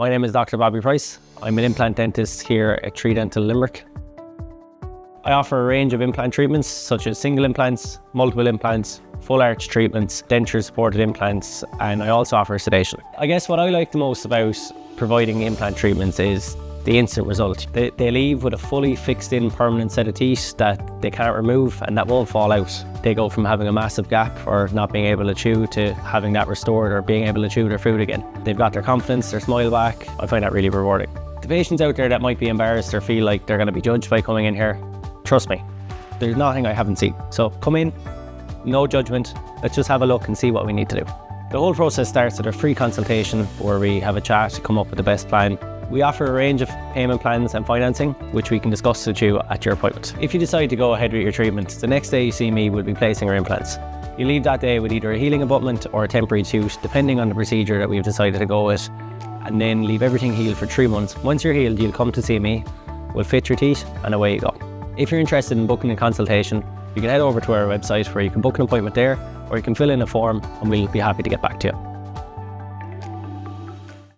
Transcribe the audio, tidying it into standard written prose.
My name is Dr. Bobby Price. I'm an implant dentist here at 3Dental Limerick. I offer a range of implant treatments such as single implants, multiple implants, full arch treatments, denture-supported implants, and I also offer sedation. I guess what I like the most about providing implant treatments is the instant result. They leave with a fully fixed in permanent set of teeth that they can't remove and that won't fall out. They go from having a massive gap or not being able to chew to having that restored or being able to chew their food again. They've got their confidence, their smile back. I find that really rewarding. The patients out there that might be embarrassed or feel like they're going to be judged by coming in here, trust me, there's nothing I haven't seen. So come in, no judgment, let's just have a look and see what we need to do. The whole process starts at a free consultation where we have a chat to come up with the best plan. We offer a range of payment plans and financing, which we can discuss with you at your appointment. If you decide to go ahead with your treatment, the next day you see me, we'll be placing our implants. You leave that day with either a healing abutment or a temporary tooth, depending on the procedure that we've decided to go with, and then leave everything healed for 3 months. Once you're healed, you'll come to see me, we'll fit your teeth, and away you go. If you're interested in booking a consultation, you can head over to our website where you can book an appointment there, or you can fill in a form and we'll be happy to get back to you.